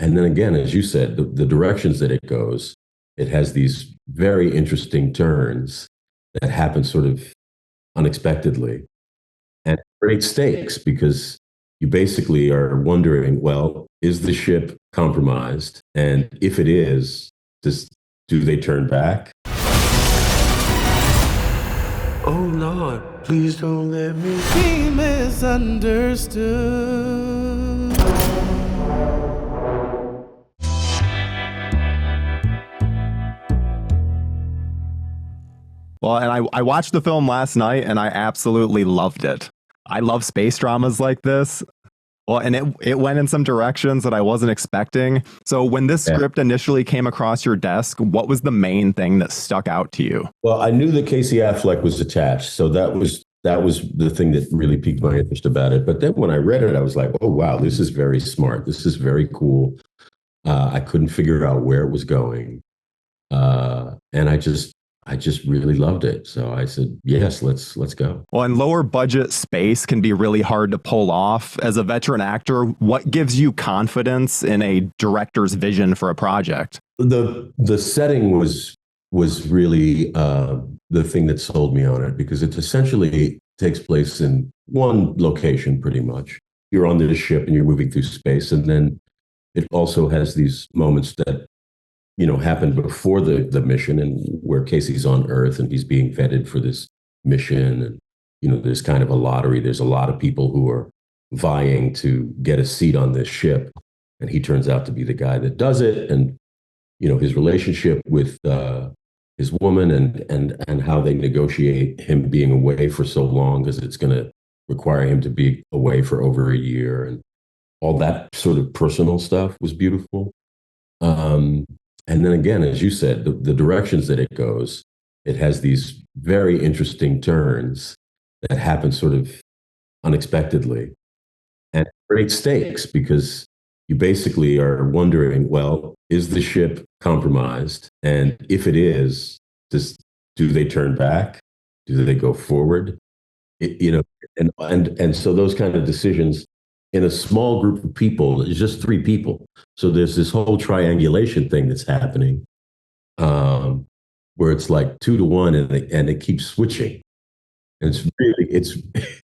And then again, as you said, the directions that it goes, it has these very interesting turns that happen sort of unexpectedly and great stakes because you basically are wondering, well, is the ship compromised? And if it is, do they turn back? Oh Lord, please don't let me be misunderstood. Well, and I watched the film last night and I absolutely loved it. I love space dramas like this. Well, and it went in some directions that I wasn't expecting. So when this script initially came across your desk, what was the main thing that stuck out to you? Well, I knew that Casey Affleck was attached, so that was the thing that really piqued my interest about it. But then when I read it, I was like, oh wow, this is very smart. This is very cool. I couldn't figure out where it was going, and I just really loved it. So I said, yes, let's go. Well, and lower budget space can be really hard to pull off. As a veteran actor, what gives you confidence in a director's vision for a project? The setting was really the thing that sold me on it because it essentially takes place in one location pretty much. You're on this ship and you're moving through space, and then it also has these moments that happened before the mission and where Casey's on Earth and he's being vetted for this mission. And, there's kind of a lottery. There's a lot of people who are vying to get a seat on this ship. And he turns out to be the guy that does it. And, his relationship with his woman and how they negotiate him being away for so long because it's going to require him to be away for over a year. And all that sort of personal stuff was beautiful. And then again, as you said, the directions that it goes, it has these very interesting turns that happen sort of unexpectedly and great stakes because you basically are wondering, well, is the ship compromised? And if it is, do they turn back? Do they go forward? And so those kind of decisions in a small group of people, it's just three people. So there's this whole triangulation thing that's happening where it's like 2-to-1 and it keeps switching. And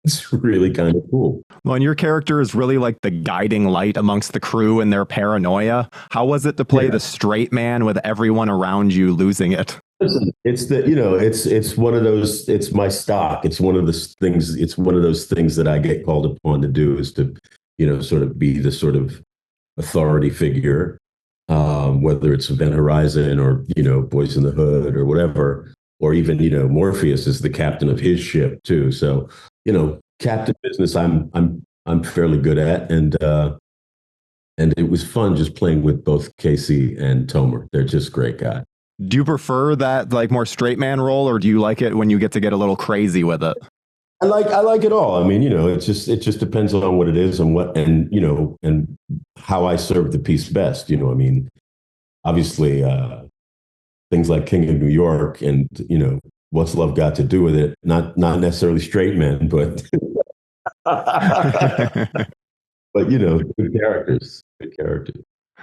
it's really kind of cool. Well, and your character is really like the guiding light amongst the crew and their paranoia. How was it to play the straight man with everyone around you losing it? Listen, it's one of those, it's my stock. It's one of those things that I get called upon to do is to, sort of be the sort of authority figure, whether it's Event Horizon or, Boys in the Hood or whatever, or even, Morpheus is the captain of his ship too. So, captain business, I'm fairly good at. And it was fun just playing with both Casey and Tomer. They're just great guys. Do you prefer that like more straight man role, or do you like it when you get to get a little crazy with it? I like it all. I mean, it just depends on what it is and how I serve the piece best. I mean, obviously things like King of New York and What's Love Got to Do with It? Not necessarily straight men, but but good characters.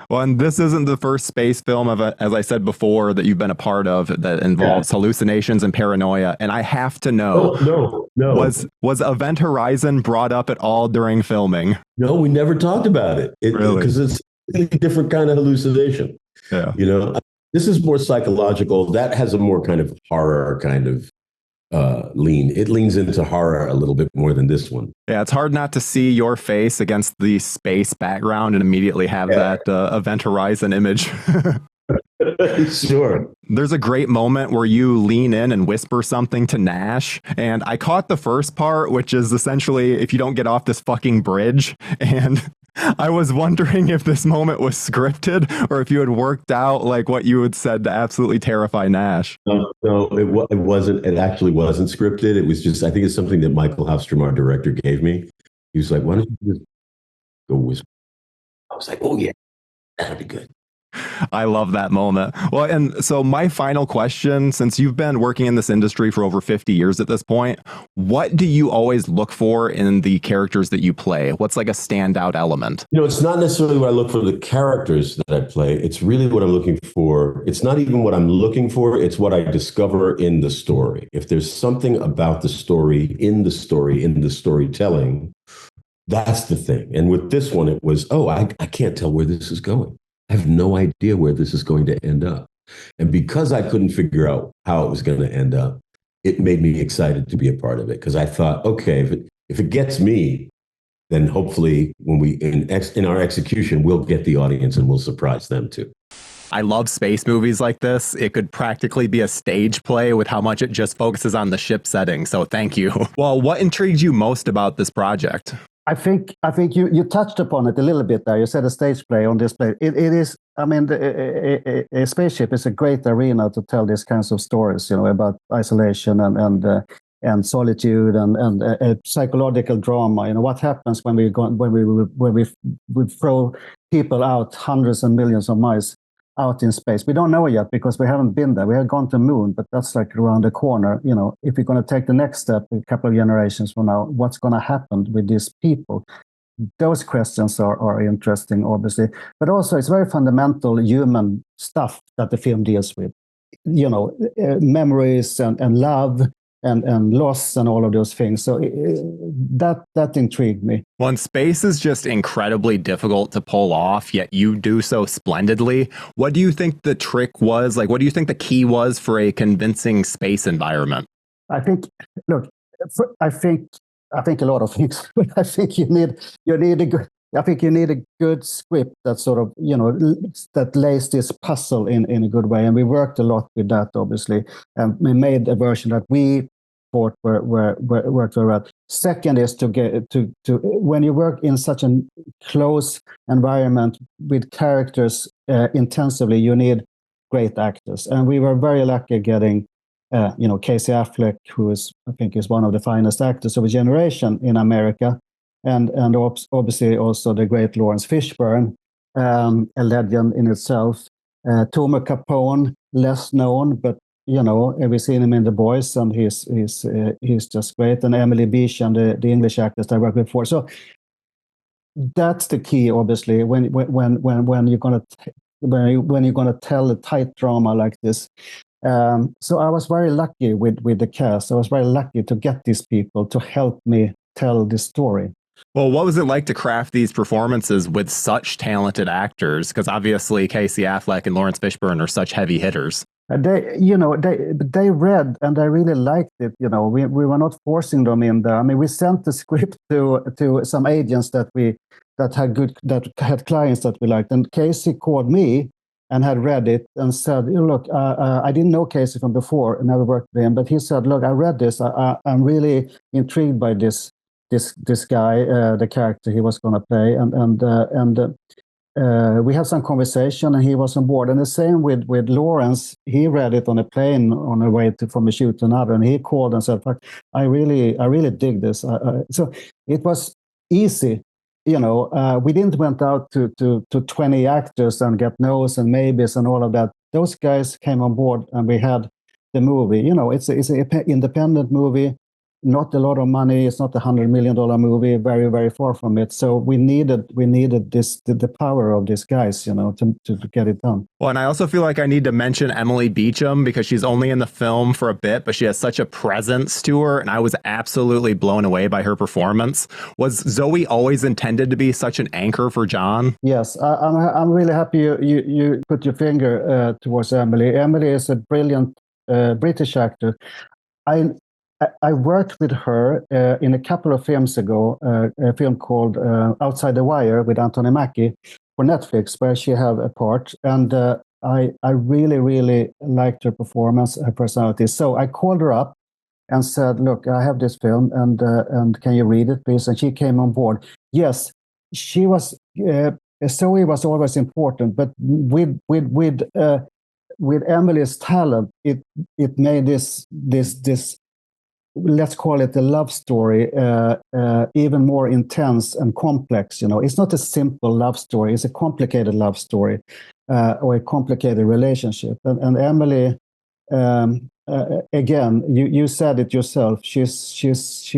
Well, and this isn't the first space film, as I said before, that you've been a part of that involves hallucinations and paranoia. And I have to know, no. Was Event Horizon brought up at all during filming? No, we never talked about it. Really? Because it's a different kind of hallucination. Yeah. This is more psychological. That has a more kind of horror kind of lean. It leans into horror a little bit more than this one. Yeah, it's hard not to see your face against the space background and immediately have that Event Horizon image. Sure. There's a great moment where you lean in and whisper something to Nash, and I caught the first part, which is essentially if you don't get off this fucking bridge. And I was wondering if this moment was scripted or if you had worked out like what you had said to absolutely terrify Nash. No, it wasn't. It actually wasn't scripted. It was just, I think it's something that Mikael Håfström, our director, gave me. He was like, why don't you just go whisper? I was like, oh yeah, that'll be good. I love that moment. Well, and so my final question, since you've been working in this industry for over 50 years at this point, what do you always look for in the characters that you play? What's like a standout element? It's not necessarily what I look for the characters that I play. It's really what I'm looking for. It's not even what I'm looking for. It's what I discover in the story. If there's something about the story, in the storytelling, that's the thing. And with this one, it was, I can't tell where this is going. I have no idea where this is going to end up. And because I couldn't figure out how it was going to end up, it made me excited to be a part of it. Because I thought, okay, if it gets me, then hopefully when we in our execution, we'll get the audience and we'll surprise them too. I love space movies like this. It could practically be a stage play with how much it just focuses on the ship setting. So thank you. Well, what intrigued you most about this project? I think you touched upon it a little bit there. You said a stage play on display. It is. I mean, a spaceship is a great arena to tell these kinds of stories. About isolation and solitude and psychological drama. What happens when we throw people out hundreds and millions of miles out in space? We don't know yet because we haven't been there. We have gone to the moon, but that's like around the corner. If we're going to take the next step a couple of generations from now, what's going to happen with these people? Those questions are interesting, obviously, but also it's very fundamental human stuff that the film deals with. Memories and love and loss and all of those things. So that intrigued me. Well, and space is just incredibly difficult to pull off, yet you do so splendidly. What do you think the trick was? Like, what do you think the key was for a convincing space environment? I think a lot of things, but I think you need a good script that sort of, that lays this puzzle in a good way. And we worked a lot with that, obviously. And we made a version that we thought worked very well. Second is to get to when you work in such a close environment with characters intensively, you need great actors. And we were very lucky getting Casey Affleck, who I think is one of the finest actors of a generation in America. And obviously also the great Laurence Fishburne, a legend in itself. Tomer Capone, less known, but we've seen him in The Boys, and he's just great. And Emily Beecham, the English actress I worked with before. So that's the key, obviously, when you're gonna tell a tight drama like this. So I was very lucky with the cast. I was very lucky to get these people to help me tell this story. Well, what was it like to craft these performances with such talented actors? Because obviously Casey Affleck and Laurence Fishburne are such heavy hitters. They read and they really liked it. We were not forcing them in there. I mean, we sent the script to some agents that had clients that we liked, and Casey called me and had read it and said, look, I didn't know Casey from before, never worked with him, but he said, look, I read this. I'm really intrigued by this guy, the character he was going to play, and we had some conversation, and he was on board. And the same with Laurence. He read it on a plane on the way from a shoot to another, and he called and said, I really dig this. So it was easy. We didn't went out to 20 actors and get no's and maybes and all of that. Those guys came on board, and we had the movie. It's an independent movie. Not a lot of money. It's not $100 million movie. Very, very far from it. So we needed the power of these guys, to get it done. Well, and I also feel like I need to mention Emily Beecham, because she's only in the film for a bit, but she has such a presence to her, and I was absolutely blown away by her performance. Was Zoe always intended to be such an anchor for John? Yes, I'm really happy you put your finger towards Emily. Emily is a brilliant British actor. I worked with her in a couple of films ago, a film called Outside the Wire with Anthony Mackie for Netflix, where she had a part. And I really, really liked her performance, her personality. So I called her up and said, look, I have this film, and can you read it, please? And she came on board. Yes, she was, Zoe was always important, but with Emily's talent, it made this let's call it a love story, even more intense and complex. It's not a simple love story. It's a complicated love story. or a complicated relationship. And Emily, again, you said it yourself. She's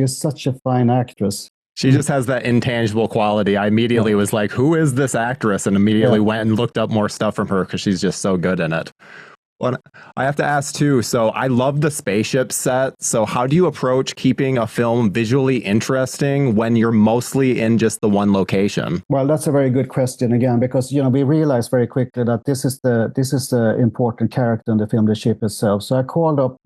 such a fine actress. She just has that intangible quality. I immediately was like, who is this actress? And immediately went and looked up more stuff from her because she's just so good in it. Well, I have to ask too, so I love the spaceship set. So how do you approach keeping a film visually interesting when you're mostly in just the one location? Well, that's a very good question again, because we realized very quickly that this is the important character in the film, the ship itself. So I called up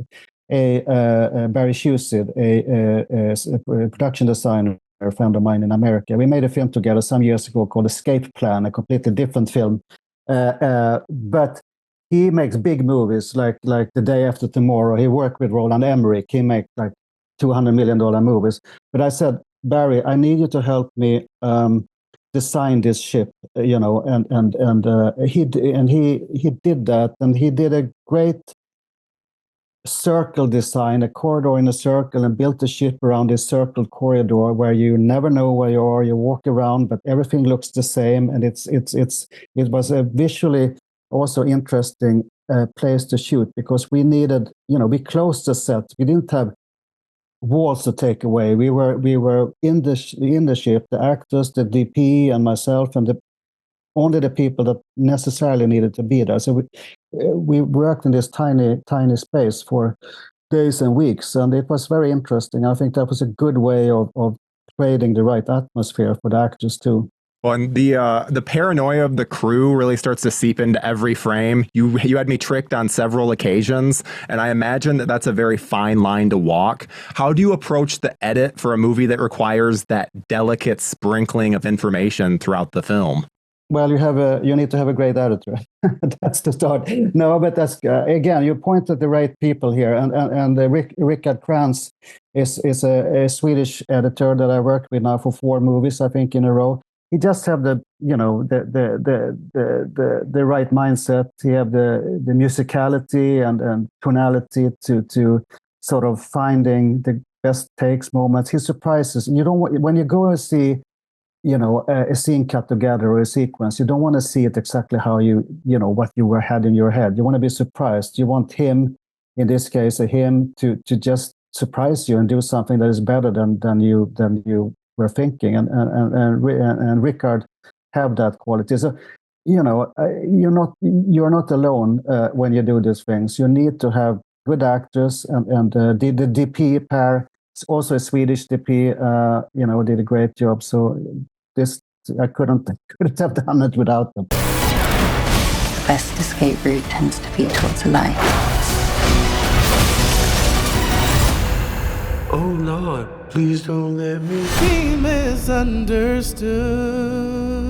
Barry Shusid, a production designer, a friend of mine in America. We made a film together some years ago called Escape Plan, a completely different film, but he makes big movies like The Day After Tomorrow. He worked with Roland Emmerich. He makes like $200 million movies. But I said, Barry, I need you to help me design this ship. And he did that, and he did a great circle design, a corridor in a circle, and built the ship around this circle corridor where you never know where you are. You walk around, but everything looks the same, and it was a visually also interesting place to shoot, because we needed, we closed the set. We didn't have walls to take away. We were in the ship, the actors, the DP, and myself, and only the people that necessarily needed to be there. So we worked in this tiny space for days and weeks, and it was very interesting. I think that was a good way of creating the right atmosphere for the actors too. Well, and the paranoia of the crew really starts to seep into every frame. You had me tricked on several occasions, and I imagine that that's a very fine line to walk. How do you approach the edit for a movie that requires that delicate sprinkling of information throughout the film? Well, you need to have a great editor. That's the start. No, but that's again, you point at the right people here, and Rickard Krantz is a Swedish editor that I worked with now for 4 movies, I think, in a row. He just have the right mindset. He have the musicality and tonality to sort of finding the best takes, moments. He surprises. You don't want, when you go and see a scene cut together or a sequence, you don't want to see it exactly how what you had in your head. You want to be surprised. You want him, in this case, to just surprise you and do something that is better than you were thinking. And Rickard have that quality. So you're not alone when you do these things. You need to have good actors, and the DP pair, also a Swedish DP, did a great job. So this, I couldn't have done it without them. The best escape route tends to be towards a lie. Oh Lord, please don't let me be misunderstood.